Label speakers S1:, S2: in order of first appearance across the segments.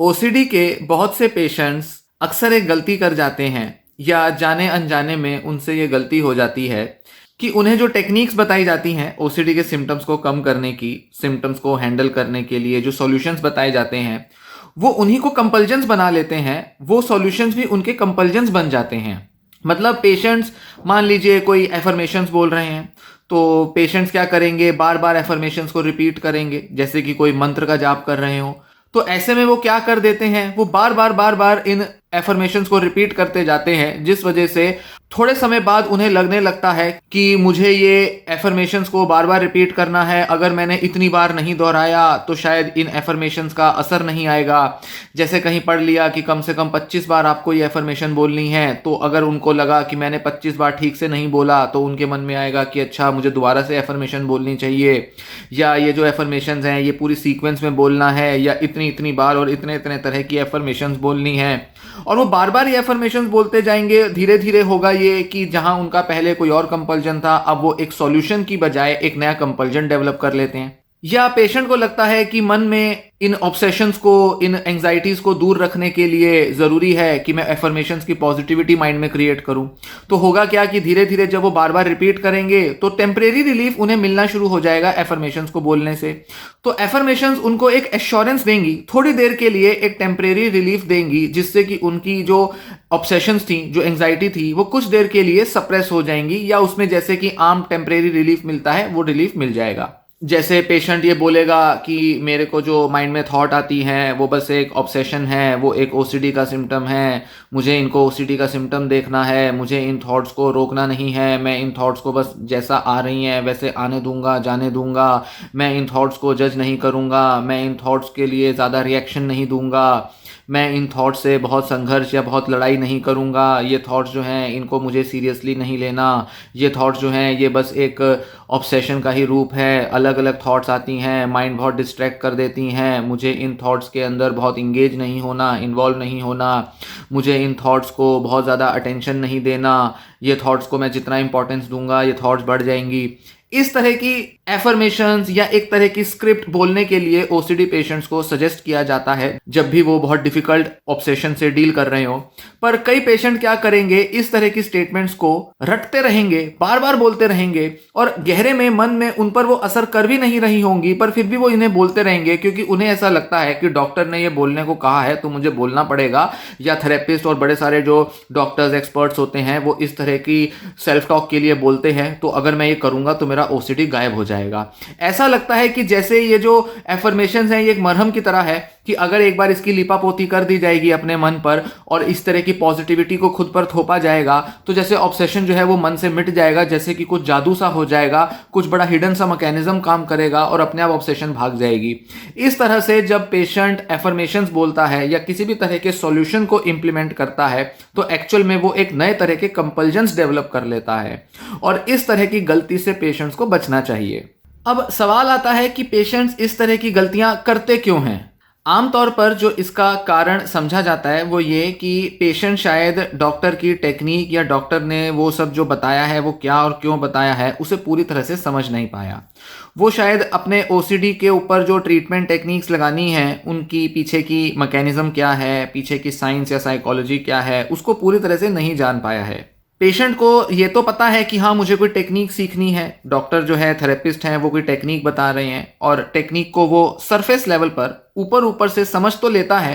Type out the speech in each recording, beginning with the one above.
S1: OCD के बहुत से पेशेंट्स अक्सर एक गलती कर जाते हैं या जाने अनजाने में उनसे ये गलती हो जाती है कि उन्हें जो टेक्निक्स बताई जाती हैं ओसीडी के सिम्टम्स को कम करने की, सिम्टम्स को हैंडल करने के लिए जो सॉल्यूशंस बताए जाते हैं वो उन्हीं को कंपल्जन्स बना लेते हैं, वो सॉल्यूशंस भी उनके कंपल्जन्स बन जाते हैं। मतलब पेशेंट्स मान लीजिए कोई एफर्मेशंस बोल रहे हैं तो पेशेंट्स क्या करेंगे, बार बार एफर्मेशंस को रिपीट करेंगे, जैसे कि कोई मंत्र का जाप कर रहे हो। तो ऐसे में वो क्या कर देते हैं, वो बार बार इन एफर्मेशंस को रिपीट करते जाते हैं, जिस वजह से थोड़े समय बाद उन्हें लगने लगता है कि मुझे ये एफर्मेशंस को बार बार रिपीट करना है, अगर मैंने इतनी बार नहीं दोहराया तो शायद इन एफर्मेशंस का असर नहीं आएगा। जैसे कहीं पढ़ लिया कि कम से कम 25 बार आपको ये एफर्मेशन बोलनी है, तो अगर उनको लगा कि मैंने 25 बार ठीक से नहीं बोला तो उनके मन में आएगा कि अच्छा मुझे दोबारा से एफर्मेशन बोलनी चाहिए, या ये जो एफर्मेशंस हैं ये पूरी सीक्वेंस में बोलना है, या इतनी इतनी बार और इतने इतने तरह की एफर्मेशंस बोलनी है। और वो बार बार ये एफर्मेशंस बोलते जाएंगे। धीरे धीरे होगा ये कि जहां उनका पहले कोई और कंपल्जन था, अब वो एक सॉल्यूशन की बजाय एक नया कंपल्जन डेवलप कर लेते हैं। या पेशेंट को लगता है कि मन में इन ऑब्सेशंस को, इन एंजाइटीज को दूर रखने के लिए ज़रूरी है कि मैं एफर्मेशंस की पॉजिटिविटी माइंड में क्रिएट करूं। तो होगा क्या कि धीरे धीरे जब वो बार बार रिपीट करेंगे तो टेम्परेरी रिलीफ उन्हें मिलना शुरू हो जाएगा एफर्मेशंस को बोलने से। तो एफर्मेशंस उनको एक एश्योरेंस देंगी, थोड़ी देर के लिए एक टेम्परेरी रिलीफ देंगी, जिससे कि उनकी जो ऑब्सेशंस थी, जो एंजाइटी थी, वो कुछ देर के लिए सप्रेस हो जाएंगी, या उसमें जैसे कि आम टेम्परेरी रिलीफ मिलता है वो रिलीफ मिल जाएगा। जैसे पेशेंट ये बोलेगा कि मेरे को जो माइंड में थॉट आती हैं वो बस एक ऑब्सेशन है, वो एक ओसीडी का सिम्टम है, मुझे इनको ओसीडी का सिम्टम देखना है, मुझे इन थॉट्स को रोकना नहीं है, मैं इन थॉट्स को बस जैसा आ रही हैं वैसे आने दूंगा, जाने दूंगा, मैं इन थॉट्स को जज नहीं करूंगा, मैं इन थॉट्स के लिए ज़्यादा रिएक्शन नहीं दूंगा, मैं इन थॉट्स से बहुत संघर्ष या बहुत लड़ाई नहीं करूंगा, ये थॉट्स जो हैं इनको मुझे सीरियसली नहीं लेना, ये थॉट्स जो हैं ये बस एक ऑब्सेशन का ही रूप है, अलग अलग थॉट्स आती हैं, माइंड बहुत डिस्ट्रैक्ट कर देती हैं, मुझे इन थॉट्स के अंदर बहुत इंगेज नहीं होना, इन्वॉल्व नहीं होना, मुझे इन थॉट्स को बहुत ज़्यादा अटेंशन नहीं देना, ये थॉट्स को मैं जितना इंपॉर्टेंस दूंगा ये थॉट्स बढ़ जाएंगी। इस तरह की एफर्मेशंस या एक तरह की स्क्रिप्ट बोलने के लिए ओसीडी पेशेंट्स को सजेस्ट किया जाता है जब भी वो बहुत डिफिकल्ट ऑब्सेशन से डील कर रहे हो। पर कई पेशेंट क्या करेंगे, इस तरह की स्टेटमेंट्स को रटते रहेंगे, बार बार बोलते रहेंगे, और गहरे में मन में उन पर वो असर कर भी नहीं रही होंगी, पर फिर भी वो इन्हें बोलते रहेंगे क्योंकि उन्हें ऐसा लगता है कि डॉक्टर ने ये बोलने को कहा है तो मुझे बोलना पड़ेगा, या थेरेपिस्ट और बड़े सारे जो डॉक्टर्स एक्सपर्ट्स होते हैं वो इस तरह की सेल्फ टॉक के लिए बोलते हैं, तो अगर मैं ये करूंगा तो मेरा ओसीडी गायब हो जाएगा। ऐसा लगता है कि जैसे ये जो एफर्मेशंस हैं ये एक मरहम की तरह है कि अगर एक बार इसकी लिपापोती कर दी जाएगी अपने मन पर और इस तरह की पॉजिटिविटी को खुद पर थोपा जाएगा तो जैसे ऑब्सेशन जो है वो मन से मिट जाएगा, जैसे कि कुछ जादू सा हो जाएगा, कुछ बड़ा हिडन सा मैकेनिज्म काम करेगा और अपने आप ऑब्सेशन भाग जाएगी। इस तरह से जब पेशेंट एफर्मेशंस बोलता है या किसी भी तरह के सॉल्यूशन को इंप्लीमेंट करता है तो एक्चुअल में वो एक नए तरह के कंपल्जन्स डेवलप कर लेता है, और इस तरह की गलती से पेशेंट्स को बचना चाहिए। अब सवाल आता है कि पेशेंट्स इस तरह की गलतियां करते क्यों हैं। आमतौर पर जो इसका कारण समझा जाता है वो ये कि पेशेंट शायद डॉक्टर की टेक्निक या डॉक्टर ने वो सब जो बताया है वो क्या और क्यों बताया है उसे पूरी तरह से समझ नहीं पाया। वो शायद अपने ओसीडी के ऊपर जो ट्रीटमेंट टेक्निक्स लगानी है उनकी पीछे की मैकेनिज्म क्या है, पीछे की साइंस या साइकोलॉजी क्या है, उसको पूरी तरह से नहीं जान पाया है। पेशेंट को ये तो पता है कि हाँ मुझे कोई टेक्निक सीखनी है, डॉक्टर जो है थेरेपिस्ट हैं वो कोई टेक्निक बता रहे हैं और टेक्निक को वो सरफेस लेवल पर ऊपर ऊपर से समझ तो लेता है,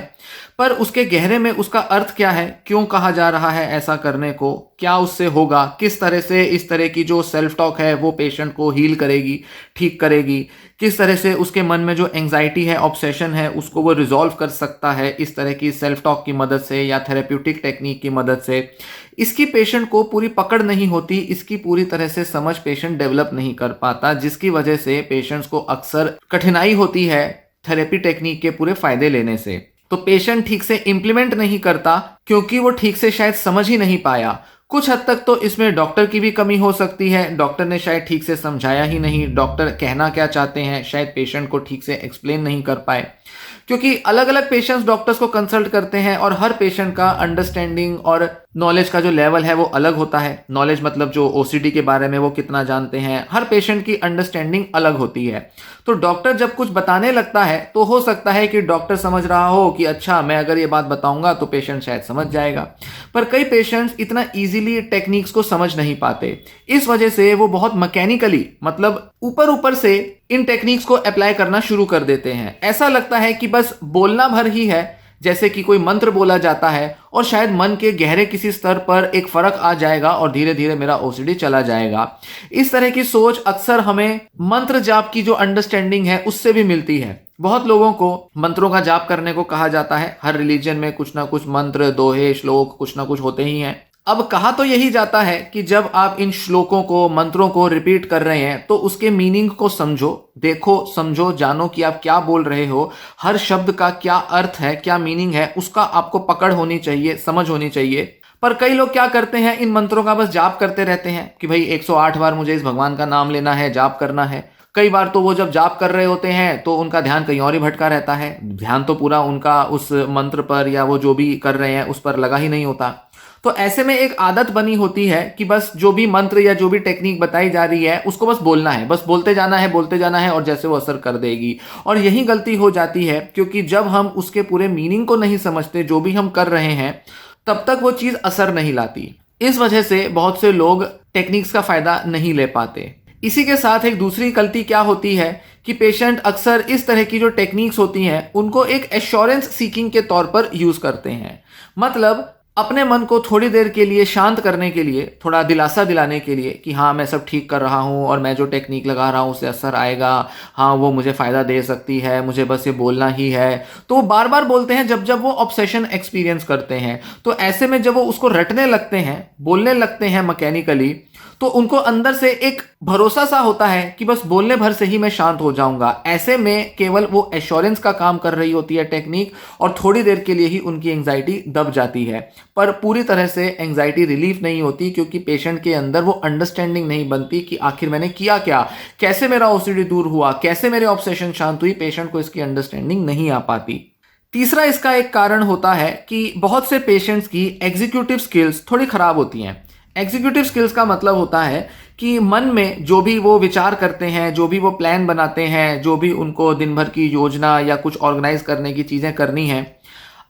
S1: पर उसके गहरे में उसका अर्थ क्या है, क्यों कहा जा रहा है ऐसा करने को, क्या उससे होगा, किस तरह से इस तरह की जो सेल्फ टॉक है वो पेशेंट को हील करेगी, ठीक करेगी, किस तरह से उसके मन में जो एंजाइटी है, ऑब्सेशन है, उसको वो रिजॉल्व कर सकता है इस तरह की सेल्फ टॉक की मदद से या थेरेप्यूटिक टेक्निक की मदद से। इसकी पेशेंट को पूरी पकड़ नहीं होती, इसकी पूरी तरह से समझ पेशेंट डेवलप नहीं कर पाता, जिसकी वजह से पेशेंट्स को अक्सर कठिनाई होती है थेरेपी टेक्निक के पूरे फायदे लेने से। तो पेशेंट ठीक से इंप्लीमेंट नहीं करता क्योंकि वो ठीक से शायद समझ ही नहीं पाया। कुछ हद तक तो इसमें डॉक्टर की भी कमी हो सकती है, डॉक्टर ने शायद ठीक से समझाया ही नहीं, डॉक्टर कहना क्या चाहते हैं शायद पेशेंट को ठीक से एक्सप्लेन नहीं कर पाए। क्योंकि अलग अलग पेशेंट्स डॉक्टर्स को कंसल्ट करते हैं और हर पेशेंट का अंडरस्टैंडिंग और नॉलेज का जो लेवल है वो अलग होता है। नॉलेज मतलब जो ओसीडी के बारे में वो कितना जानते हैं, हर पेशेंट की अंडरस्टैंडिंग अलग होती है। तो डॉक्टर जब कुछ बताने लगता है तो हो सकता है कि डॉक्टर समझ रहा हो कि अच्छा मैं अगर ये बात बताऊंगा तो पेशेंट शायद समझ जाएगा, पर कई पेशेंट्स इतना इजीली टेक्निक्स को समझ नहीं पाते। इस वजह से वो बहुत मैकेनिकली मतलब ऊपर ऊपर से इन टेक्निक्स को अप्लाई करना शुरू कर देते हैं। ऐसा लगता है कि बस बोलना भर ही है, जैसे कि कोई मंत्र बोला जाता है और शायद मन के गहरे किसी स्तर पर एक फर्क आ जाएगा और धीरे धीरे मेरा ओसीडी चला जाएगा। इस तरह की सोच अक्सर हमें मंत्र जाप की जो अंडरस्टैंडिंग है उससे भी मिलती है। बहुत लोगों को मंत्रों का जाप करने को कहा जाता है। हर रिलीजन में कुछ ना कुछ मंत्र, दोहे, श्लोक कुछ ना कुछ होते ही हैं। अब कहा तो यही जाता है कि जब आप इन श्लोकों को, मंत्रों को रिपीट कर रहे हैं तो उसके मीनिंग को समझो, देखो, समझो, जानो कि आप क्या बोल रहे हो। हर शब्द का क्या अर्थ है, क्या मीनिंग है, उसका आपको पकड़ होनी चाहिए, समझ होनी चाहिए। पर कई लोग क्या करते हैं, इन मंत्रों का बस जाप करते रहते हैं कि भाई 108 बार मुझे इस भगवान का नाम लेना है, जाप करना है। कई बार तो वो जब जाप कर रहे होते हैं तो उनका ध्यान कहीं और ही भटका रहता है। ध्यान तो पूरा उनका उस मंत्र पर या वो जो भी कर रहे हैं उस पर लगा ही नहीं होता। तो ऐसे में एक आदत बनी होती है कि बस जो भी मंत्र या जो भी टेक्निक बताई जा रही है उसको बस बोलना है, बस बोलते जाना है और जैसे वो असर कर देगी। और यही गलती हो जाती है, क्योंकि जब हम उसके पूरे मीनिंग को नहीं समझते जो भी हम कर रहे हैं तब तक वो चीज असर नहीं लाती। इस वजह से बहुत से लोग टेक्निक्स का फायदा नहीं ले पाते। इसी के साथ एक दूसरी गलती क्या होती है कि पेशेंट अक्सर इस तरह की जो टेक्निक्स होती हैं उनको एक एश्योरेंस सीकिंग के तौर पर यूज करते हैं। मतलब अपने मन को थोड़ी देर के लिए शांत करने के लिए, थोड़ा दिलासा दिलाने के लिए कि हाँ मैं सब ठीक कर रहा हूँ और मैं जो टेक्निक लगा रहा हूँ उससे असर आएगा, हाँ वो मुझे फ़ायदा दे सकती है, मुझे बस ये बोलना ही है। तो वो बार बार बोलते हैं जब जब वो ऑब्सेशन एक्सपीरियंस करते हैं। तो ऐसे में जब वो उसको रटने लगते हैं, बोलने लगते हैं मैकेनिकली, तो उनको अंदर से एक भरोसा सा होता है कि बस बोलने भर से ही मैं शांत हो जाऊंगा। ऐसे में केवल वो एश्योरेंस का काम कर रही होती है टेक्निक, और थोड़ी देर के लिए ही उनकी एंजाइटी दब जाती है, पर पूरी तरह से एंजाइटी रिलीफ नहीं होती, क्योंकि पेशेंट के अंदर वो अंडरस्टैंडिंग नहीं बनती कि आखिर मैंने किया क्या, कैसे मेरा ओसीडी दूर हुआ, कैसे मेरे ऑब्सेशन शांत हुई। पेशेंट को इसकी अंडरस्टैंडिंग नहीं आ पाती। तीसरा इसका एक कारण होता है कि बहुत से पेशेंट्स की एग्जीक्यूटिव स्किल्स थोड़ी खराब होती हैं। एग्जीक्यूटिव स्किल्स का मतलब होता है कि मन में जो भी वो विचार करते हैं, जो भी वो प्लान बनाते हैं, जो भी उनको दिन भर की योजना या कुछ ऑर्गेनाइज करने की चीज़ें करनी हैं,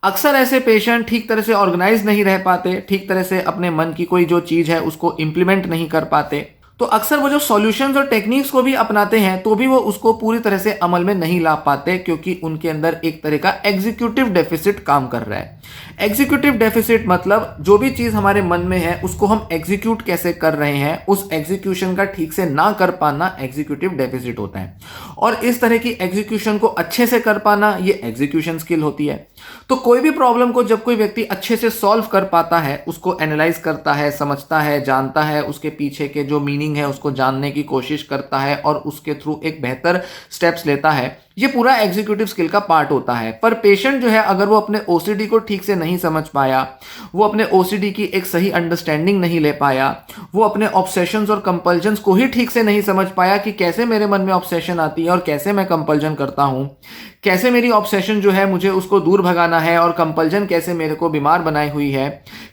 S1: अक्सर ऐसे पेशेंट ठीक तरह से ऑर्गेनाइज नहीं रह पाते, ठीक तरह से अपने मन की कोई जो चीज़ है उसको इम्प्लीमेंट नहीं कर पाते। तो अक्सर वो जो सॉल्यूशंस और टेक्निक्स को भी अपनाते हैं तो भी वो उसको पूरी तरह से अमल में नहीं ला पाते, क्योंकि उनके अंदर एक तरह का एग्जीक्यूटिव डेफिसिट काम कर रहा है। एग्जीक्यूटिव डेफिसिट मतलब जो भी चीज़ हमारे मन में है उसको हम एग्जीक्यूट कैसे कर रहे हैं, उस एग्जीक्यूशन का ठीक से ना कर पाना एग्जीक्यूटिव डेफिसिट होता है। और इस तरह की एग्जीक्यूशन को अच्छे से कर पाना ये एग्जीक्यूशन स्किल होती है। तो कोई भी प्रॉब्लम को जब कोई व्यक्ति अच्छे से सॉल्व कर पाता है, उसको एनालाइज करता है, समझता है, जानता है, उसके पीछे के जो मीनिंग है उसको जानने की कोशिश करता है और उसके थ्रू एक बेहतर स्टेप्स लेता है, ये पूरा एग्जीक्यूटिव स्किल का पार्ट होता है। पर पेशेंट जो है, अगर वो अपने ओसीडी को ठीक से नहीं समझ पाया, वो अपने ओसीडी की एक सही अंडरस्टैंडिंग नहीं ले पाया, वो अपने ऑब्सेशंस और कंपल्जन्स को ही ठीक से नहीं समझ पाया कि कैसे मेरे मन में ऑब्सेशन आती है और कैसे मैं कंपल्जन करता हूँ, कैसे मेरी ऑब्सेशन जो है मुझे उसको दूर भगाना है और कंपल्जन कैसे मेरे को बीमार बनाई हुई है,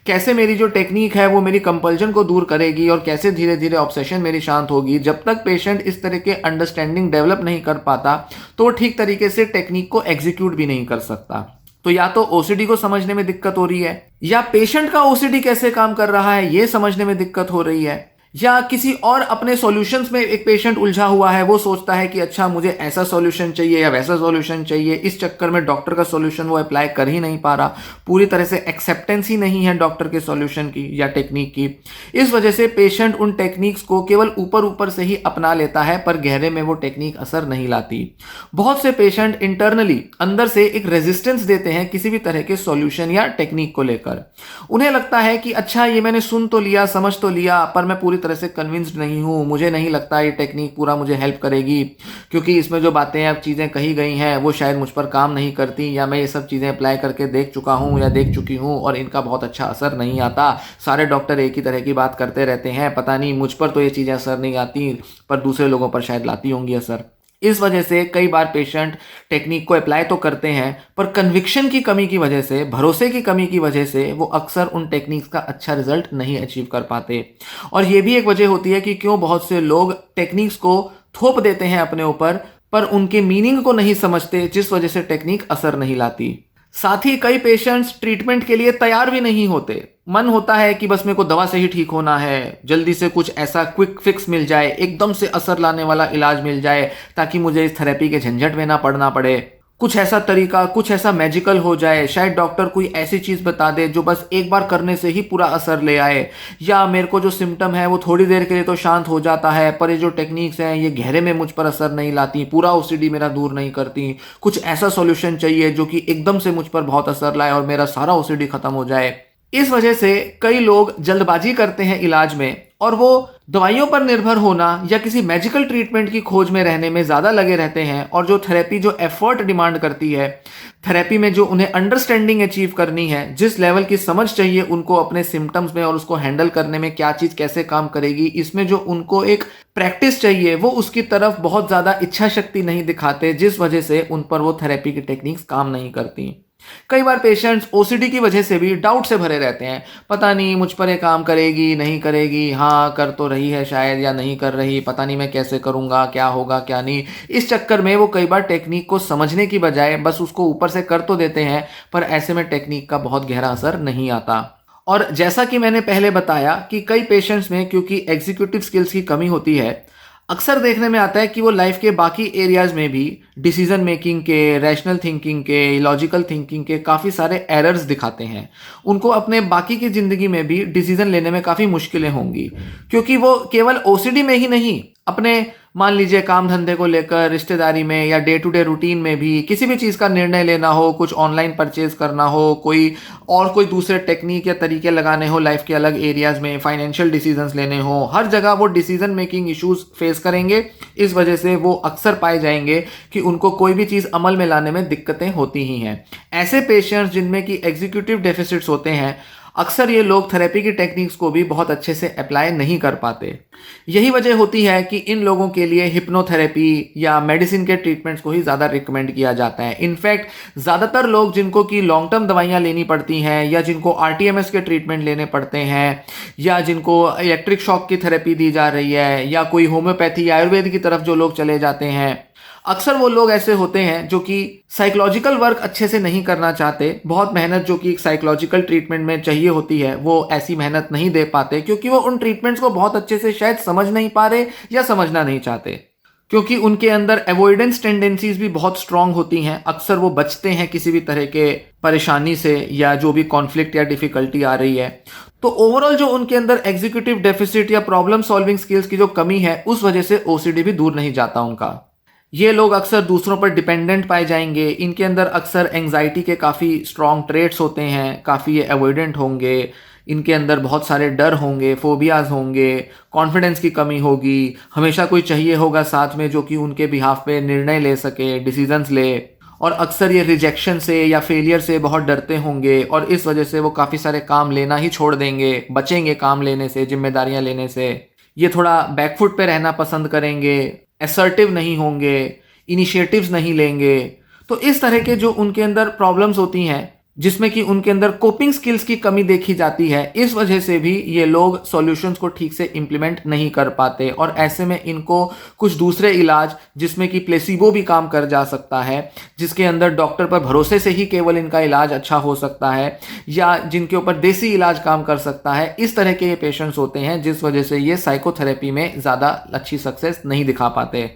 S1: कैसे मेरी जो टेक्निक है वो मेरी कंपल्जन को दूर करेगी और कैसे धीरे धीरे ऑब्सेशन मेरी शांत होगी। जब तक पेशेंट इस तरह के अंडरस्टैंडिंग डेवलप नहीं कर पाता तो ठीक तरीके से टेक्निक को एग्जीक्यूट भी नहीं कर सकता। तो या तो ओसीडी को समझने में दिक्कत हो रही है, या पेशेंट का ओसीडी कैसे काम कर रहा है ये समझने में दिक्कत हो रही है, या किसी और अपने सॉल्यूशंस में एक पेशेंट उलझा हुआ है, वो सोचता है कि अच्छा मुझे ऐसा सॉल्यूशन चाहिए या वैसा सॉल्यूशन चाहिए। इस चक्कर में डॉक्टर का सॉल्यूशन वो अप्लाई कर ही नहीं पा रहा, पूरी तरह से एक्सेप्टेंस ही नहीं है डॉक्टर के सॉल्यूशन की या टेक्निक की। इस वजह से पेशेंट उन टेक्निक्स को केवल ऊपर ऊपर से ही अपना लेता है, पर गहरे में वो टेक्निक असर नहीं लाती। बहुत से पेशेंट इंटरनली अंदर से एक रेजिस्टेंस देते हैं किसी भी तरह के सॉल्यूशन या टेक्निक को लेकर। उन्हें लगता है कि अच्छा ये मैंने सुन तो लिया, समझ तो लिया, पर मैं पूरी तरह से कन्विंस्ड नहीं हूं, मुझे नहीं लगता ये टेक्निक पूरा मुझे हेल्प करेगी, क्योंकि इसमें जो बातें अब चीज़ें कही गई हैं वो शायद मुझ पर काम नहीं करती, या मैं ये सब चीज़ें अप्लाई करके देख चुका हूं या देख चुकी हूं और इनका बहुत अच्छा असर नहीं आता। सारे डॉक्टर एक ही तरह की बात करते रहते हैं, पता नहीं मुझ पर तो ये चीज़ें असर नहीं आती पर दूसरे लोगों पर शायद लाती होंगी असर। इस वजह से कई बार पेशेंट टेक्निक को अप्लाई तो करते हैं पर कन्विक्शन की कमी की वजह से, भरोसे की कमी की वजह से वो अक्सर उन टेक्निक्स का अच्छा रिजल्ट नहीं अचीव कर पाते। और ये भी एक वजह होती है कि क्यों बहुत से लोग टेक्निक्स को थोप देते हैं अपने ऊपर पर उनके मीनिंग को नहीं समझते, जिस वजह से टेक्निक असर नहीं लाती। साथ ही कई पेशेंट्स ट्रीटमेंट के लिए तैयार भी नहीं होते। मन होता है कि बस मेरे को दवा से ही ठीक होना है, जल्दी से कुछ ऐसा क्विक फिक्स मिल जाए, एकदम से असर लाने वाला इलाज मिल जाए ताकि मुझे इस थेरेपी के झंझट में ना पड़ना पड़े। कुछ ऐसा तरीका, कुछ ऐसा मैजिकल हो जाए, शायद डॉक्टर कोई ऐसी चीज़ बता दे जो बस एक बार करने से ही पूरा असर ले आए, या मेरे को जो सिम्टम है वो थोड़ी देर के लिए तो शांत हो जाता है पर ये जो टेक्निक्स हैं ये गहरे में मुझ पर असर नहीं लाती, पूरा ओसीडी मेरा दूर नहीं करती। कुछ ऐसा सॉल्यूशन चाहिए जो कि एकदम से मुझ पर बहुत असर लाए और मेरा सारा ओसीडी खत्म हो जाए। इस वजह से कई लोग जल्दबाजी करते हैं इलाज में और वो दवाइयों पर निर्भर होना या किसी मैजिकल ट्रीटमेंट की खोज में रहने में ज़्यादा लगे रहते हैं। और जो थेरेपी जो एफर्ट डिमांड करती है, थेरेपी में जो उन्हें अंडरस्टैंडिंग अचीव करनी है, जिस लेवल की समझ चाहिए उनको अपने सिम्टम्स में और उसको हैंडल करने में, क्या चीज़ कैसे काम करेगी, इसमें जो उनको एक प्रैक्टिस चाहिए, वो उसकी तरफ बहुत ज़्यादा इच्छा शक्ति नहीं दिखाते, जिस वजह से उन पर वो थेरेपी की टेक्निक्स काम नहीं करती। कई बार पेशेंट्स ओसीडी की वजह से भी डाउट से भरे रहते हैं, पता नहीं मुझ पर ये काम करेगी नहीं करेगी, हाँ कर तो रही है शायद या नहीं कर रही, पता नहीं मैं कैसे करूँगा, क्या होगा क्या नहीं। इस चक्कर में वो कई बार टेक्निक को समझने की बजाय बस उसको ऊपर से कर तो देते हैं पर ऐसे में टेक्निक का बहुत गहरा असर नहीं आता। और जैसा कि मैंने पहले बताया कि कई पेशेंट्स में क्योंकि एग्जीक्यूटिव स्किल्स की कमी होती है, अक्सर देखने में आता है कि वो लाइफ के बाकी एरियाज में भी डिसीजन मेकिंग के, रैशनल थिंकिंग के, लॉजिकल थिंकिंग के काफ़ी सारे एरर्स दिखाते हैं। उनको अपने बाकी की ज़िंदगी में भी डिसीजन लेने में काफ़ी मुश्किलें होंगी क्योंकि वो केवल ओसीडी में ही नहीं, अपने मान लीजिए काम धंधे को लेकर, रिश्तेदारी में या डे टू डे रूटीन में भी किसी भी चीज़ का निर्णय लेना हो, कुछ ऑनलाइन परचेज करना हो, कोई दूसरे टेक्निक या तरीके लगाने हो लाइफ के अलग एरियाज में, फाइनेंशियल डिसीजंस लेने हो, हर जगह वो डिसीजन मेकिंग इश्यूज फेस करेंगे। इस वजह से वो अक्सर पाए जाएंगे कि उनको कोई भी चीज़ अमल में लाने में दिक्कतें होती ही हैं। ऐसे पेशेंट्स जिनमें कि एग्जीक्यूटिव डेफिसिट्स होते हैं, अक्सर ये लोग थेरेपी की टेक्निक्स को भी बहुत अच्छे से अप्लाई नहीं कर पाते। यही वजह होती है कि इन लोगों के लिए हिप्नोथेरेपी या मेडिसिन के ट्रीटमेंट्स को ही ज़्यादा रिकमेंड किया जाता है। इनफैक्ट ज़्यादातर लोग जिनको कि लॉन्ग टर्म दवाइयाँ लेनी पड़ती हैं या जिनको आरटीएमएस के ट्रीटमेंट लेने पड़ते हैं या जिनको इलेक्ट्रिक शॉक की थेरेपी दी जा रही है या कोई होम्योपैथी आयुर्वेद की तरफ जो लोग चले जाते हैं, अक्सर वो लोग ऐसे होते हैं जो कि साइकोलॉजिकल वर्क अच्छे से नहीं करना चाहते। बहुत मेहनत जो कि एक साइकोलॉजिकल ट्रीटमेंट में चाहिए होती है वो ऐसी मेहनत नहीं दे पाते क्योंकि वो उन ट्रीटमेंट्स को बहुत अच्छे से शायद समझ नहीं पा रहे या समझना नहीं चाहते, क्योंकि उनके अंदर अवॉइडेंस टेंडेंसीज भी बहुत स्ट्रांग होती हैं। अक्सर वो बचते हैं किसी भी तरह के परेशानी से या जो भी कॉन्फ्लिक्ट या डिफिकल्टी आ रही है। तो ओवरऑल जो उनके अंदर एग्जीक्यूटिव डेफिसिट या प्रॉब्लम सॉल्विंग स्किल्स की जो कमी है, उस वजह से ओसीडी भी दूर नहीं जाता उनका। ये लोग अक्सर दूसरों पर डिपेंडेंट पाए जाएंगे। इनके अंदर अक्सर एंग्जाइटी के काफ़ी स्ट्रॉन्ग ट्रेट्स होते हैं, काफ़ी ये अवॉइडेंट होंगे, इनके अंदर बहुत सारे डर होंगे, फोबियाज होंगे, कॉन्फिडेंस की कमी होगी, हमेशा कोई चाहिए होगा साथ में जो कि उनके बिहाफ पे निर्णय ले सके, डिसीजंस ले। और अक्सर ये रिजेक्शन से या फेलियर से बहुत डरते होंगे और इस वजह से वो काफ़ी सारे काम लेना ही छोड़ देंगे, बचेंगे काम लेने से, जिम्मेदारियां लेने से। ये थोड़ा बैकफुट पे रहना पसंद करेंगे, असर्टिव नहीं होंगे, इनिशिएटिव्स नहीं लेंगे। तो इस तरह के जो उनके अंदर प्रॉब्लम्स होती हैं जिसमें कि उनके अंदर कोपिंग स्किल्स की कमी देखी जाती है, इस वजह से भी ये लोग सॉल्यूशंस को ठीक से इंप्लीमेंट नहीं कर पाते। और ऐसे में इनको कुछ दूसरे इलाज जिसमें कि प्लेसिबो भी काम कर जा सकता है, जिसके अंदर डॉक्टर पर भरोसे से ही केवल इनका इलाज अच्छा हो सकता है, या जिनके ऊपर देसी इलाज काम कर सकता है, इस तरह के ये पेशेंट्स होते हैं जिस वजह से ये साइकोथेरेपी में ज़्यादा अच्छी सक्सेस नहीं दिखा पाते।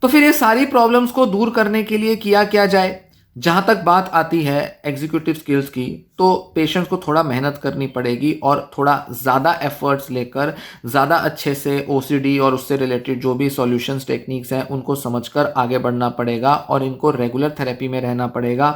S1: तो फिर ये सारी प्रॉब्लम्स को दूर करने के लिए किया क्या जाए? जहाँ तक बात आती है एग्जीक्यूटिव स्किल्स की, तो पेशेंट्स को थोड़ा मेहनत करनी पड़ेगी और थोड़ा ज़्यादा एफर्ट्स लेकर ज़्यादा अच्छे से ओसीडी और उससे रिलेटेड जो भी सॉल्यूशंस टेक्निक्स हैं उनको समझकर आगे बढ़ना पड़ेगा और इनको रेगुलर थेरेपी में रहना पड़ेगा,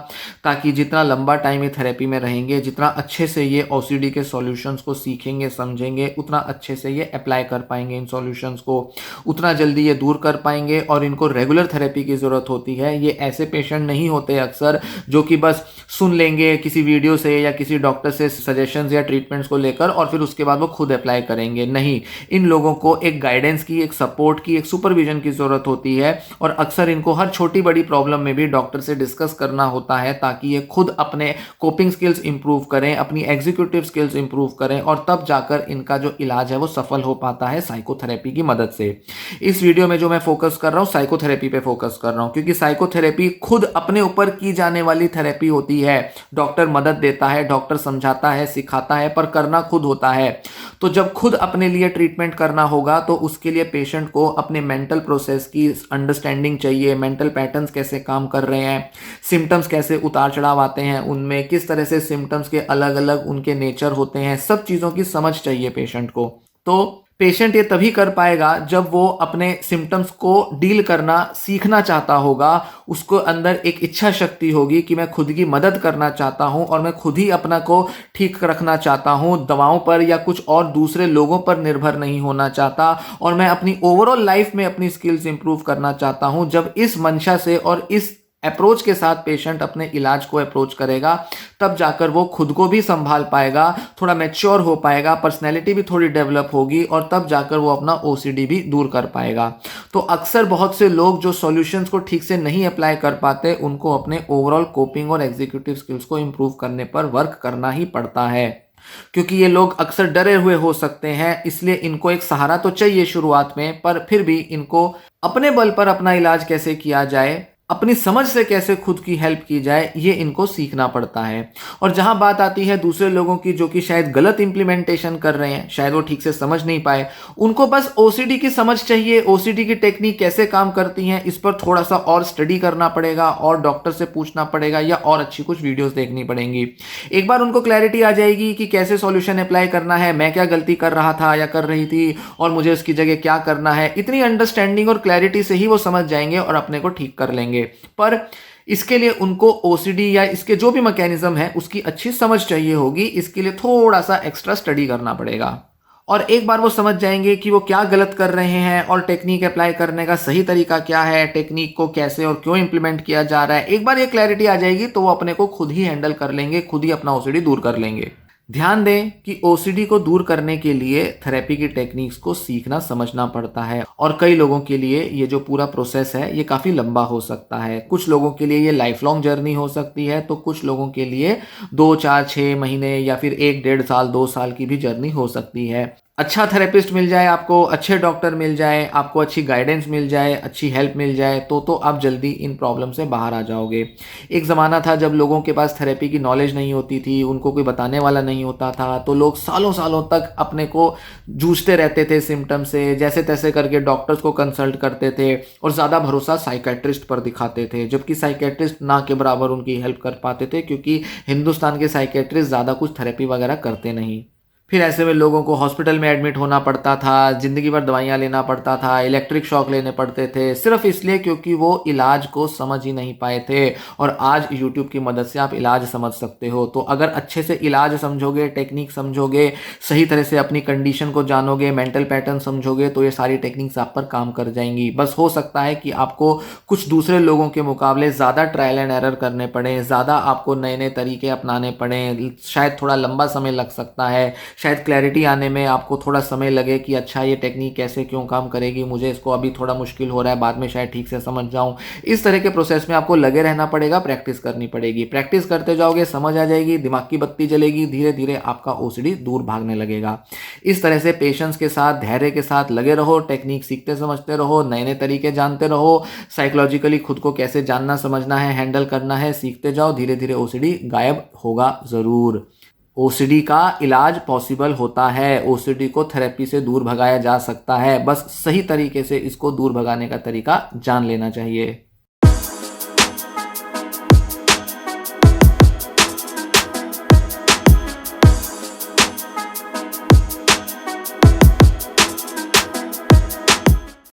S1: ताकि जितना लंबा टाइम ये थेरेपी में रहेंगे, जितना अच्छे से ये ओसीडी के सॉल्यूशंस को सीखेंगे समझेंगे, उतना अच्छे से ये अप्लाई कर पाएंगे इन सॉल्यूशंस को, उतना जल्दी ये दूर कर पाएंगे। और इनको रेगुलर थेरेपी की ज़रूरत होती है। ये ऐसे पेशेंट नहीं होते अक्सर, जो कि बस सुन लेंगे किसी वीडियो से या किसी डॉक्टर से सजेशंस या ट्रीटमेंट्स को लेकर और फिर उसके बाद वो खुद अप्लाई करेंगे। नहीं, इन लोगों को एक गाइडेंस की, एक सपोर्ट की, एक सुपरविजन की ज़रूरत होती है और अक्सर इनको हर छोटी बड़ी प्रॉब्लम में भी डॉक्टर से डिस्कस करना होता है ताकि ये खुद अपने कोपिंग स्किल्स इंप्रूव करें, अपनी एग्जीक्यूटिव स्किल्स इंप्रूव करें और तब जाकर इनका जो इलाज है वो सफल हो पाता है साइकोथेरेपी की मदद से। इस वीडियो में जो मैं फोकस कर रहा हूं, साइकोथेरेपी पे फोकस कर रहा हूं, क्योंकि साइकोथेरेपी खुद अपने ऊपर की जाने वाली थेरेपी होती है। डॉक्टर मदद देता है, डॉक्टर समझाता है, सिखाता है, पर करना खुद होता है। तो जब खुद अपने लिए ट्रीटमेंट करना होगा तो उसके लिए पेशेंट को अपने मेंटल प्रोसेस की अंडरस्टैंडिंग चाहिए, मेंटल पैटर्न्स कैसे काम कर रहे हैं, सिम्टम्स कैसे उतार चढ़ाव आते हैं उनमें, किस तरह से सिम्टम्स के अलग अलग उनके नेचर होते हैं, सब चीज़ों की समझ चाहिए पेशेंट को। तो पेशेंट ये तभी कर पाएगा जब वो अपने सिम्टम्स को डील करना सीखना चाहता होगा, उसको अंदर एक इच्छा शक्ति होगी कि मैं खुद की मदद करना चाहता हूं और मैं खुद ही अपना को ठीक रखना चाहता हूं, दवाओं पर या कुछ और दूसरे लोगों पर निर्भर नहीं होना चाहता और मैं अपनी ओवरऑल लाइफ में अपनी स्किल्स इंप्रूव करना चाहता हूं। जब इस मंशा से और इस अप्रोच के साथ पेशेंट अपने इलाज को अप्रोच करेगा तब जाकर वो खुद को भी संभाल पाएगा, थोड़ा मैच्योर हो पाएगा, पर्सनैलिटी भी थोड़ी डेवलप होगी और तब जाकर वो अपना ओसीडी भी दूर कर पाएगा। तो अक्सर बहुत से लोग जो सॉल्यूशंस को ठीक से नहीं अप्लाई कर पाते, उनको अपने ओवरऑल कोपिंग और एग्जीक्यूटिव स्किल्स को इंप्रूव करने पर वर्क करना ही पड़ता है, क्योंकि ये लोग अक्सर डरे हुए हो सकते हैं। इसलिए इनको एक सहारा तो चाहिए शुरुआत में, पर फिर भी इनको अपने बल पर अपना इलाज कैसे किया जाए, अपनी समझ से कैसे खुद की हेल्प की जाए, ये इनको सीखना पड़ता है। और जहां बात आती है दूसरे लोगों की जो कि शायद गलत इंप्लीमेंटेशन कर रहे हैं, शायद वो ठीक से समझ नहीं पाए, उनको बस ओसीडी की समझ चाहिए, ओसीडी की टेक्निक कैसे काम करती हैं इस पर थोड़ा सा और स्टडी करना पड़ेगा और डॉक्टर से पूछना पड़ेगा या और अच्छी कुछ वीडियोस देखनी पड़ेंगी। एक बार उनको क्लैरिटी आ जाएगी कि कैसे सॉल्यूशन अप्लाई करना है, मैं क्या गलती कर रहा था या कर रही थी और मुझे उसकी जगह क्या करना है, इतनी अंडरस्टैंडिंग और क्लैरिटी से ही वो समझ जाएंगे और अपने को ठीक कर लेंगे। पर इसके लिए उनको ओसीडी या इसके जो भी मैकेनिज्म है उसकी अच्छी समझ चाहिए होगी। इसके लिए थोड़ा सा एक्स्ट्रा स्टडी करना पड़ेगा और एक बार वो समझ जाएंगे कि वो क्या गलत कर रहे हैं और टेक्निक अप्लाई करने का सही तरीका क्या है, टेक्निक को कैसे और क्यों इंप्लीमेंट किया जा रहा है, एक बार ये क्लैरिटी आ जाएगी तो वो अपने को खुद ही हैंडल कर लेंगे, खुद ही अपना ओसीडी दूर कर लेंगे। ध्यान दें कि ओसीडी को दूर करने के लिए थेरेपी की टेक्निक्स को सीखना समझना पड़ता है और कई लोगों के लिए ये जो पूरा प्रोसेस है ये काफ़ी लंबा हो सकता है। कुछ लोगों के लिए ये लाइफ लॉन्ग जर्नी हो सकती है, तो कुछ लोगों के लिए 2, 4, 6 महीने या फिर 1, 1.5 साल, 2 साल की भी जर्नी हो सकती है। अच्छा थेरेपिस्ट मिल जाए आपको, अच्छे डॉक्टर मिल जाए आपको, अच्छी गाइडेंस मिल जाए, अच्छी हेल्प मिल जाए तो आप जल्दी इन प्रॉब्लम से बाहर आ जाओगे। एक ज़माना था जब लोगों के पास थेरेपी की नॉलेज नहीं होती थी, उनको कोई बताने वाला नहीं होता था, तो लोग सालों सालों तक अपने को जूझते रहते थे सिम्टम से, जैसे तैसे करके डॉक्टर्स को कंसल्ट करते थे और ज़्यादा भरोसा साइकेट्रिस्ट पर दिखाते थे, जबकि साइकेट्रिस्ट ना के बराबर उनकी हेल्प कर पाते थे क्योंकि हिंदुस्तान के साइकेट्रिस्ट ज़्यादा कुछ थेरेपी वगैरह करते नहीं। फिर ऐसे में लोगों को हॉस्पिटल में एडमिट होना पड़ता था, ज़िंदगी भर दवाइयाँ लेना पड़ता था, इलेक्ट्रिक शॉक लेने पड़ते थे, सिर्फ इसलिए क्योंकि वो इलाज को समझ ही नहीं पाए थे। और आज यूट्यूब की मदद से आप इलाज समझ सकते हो। तो अगर अच्छे से इलाज समझोगे, टेक्निक समझोगे, सही तरह से अपनी कंडीशन को जानोगे, मेंटल पैटर्न समझोगे, तो ये सारी टेक्निक्स आप पर काम कर जाएंगी। बस हो सकता है कि आपको कुछ दूसरे लोगों के मुकाबले ज़्यादा ट्रायल एंड एरर करने पड़े, ज़्यादा आपको नए नए तरीके अपनाने पड़े, शायद थोड़ा लंबा समय लग सकता है, शायद क्लैरिटी आने में आपको थोड़ा समय लगे कि अच्छा ये टेक्निक कैसे क्यों काम करेगी, मुझे इसको अभी थोड़ा मुश्किल हो रहा है, बाद में शायद ठीक से समझ जाऊं। इस तरह के प्रोसेस में आपको लगे रहना पड़ेगा, प्रैक्टिस करनी पड़ेगी। प्रैक्टिस करते जाओगे, समझ आ जाएगी, दिमाग की बत्ती जलेगी, धीरे धीरे आपका ओसीडी दूर भागने लगेगा। इस तरह से पेशेंस के साथ, धैर्य के साथ लगे रहो, टेक्निक सीखते समझते रहो, नए नए तरीके जानते रहो, साइकोलॉजिकली खुद को कैसे जानना समझना है, हैंडल करना है, सीखते जाओ, धीरे धीरे ओसीडी गायब होगा ज़रूर। ओसीडी का इलाज पॉसिबल होता है, ओसीडी को थेरेपी से दूर भगाया जा सकता है, बस सही तरीके से इसको दूर भगाने का तरीका जान लेना चाहिए।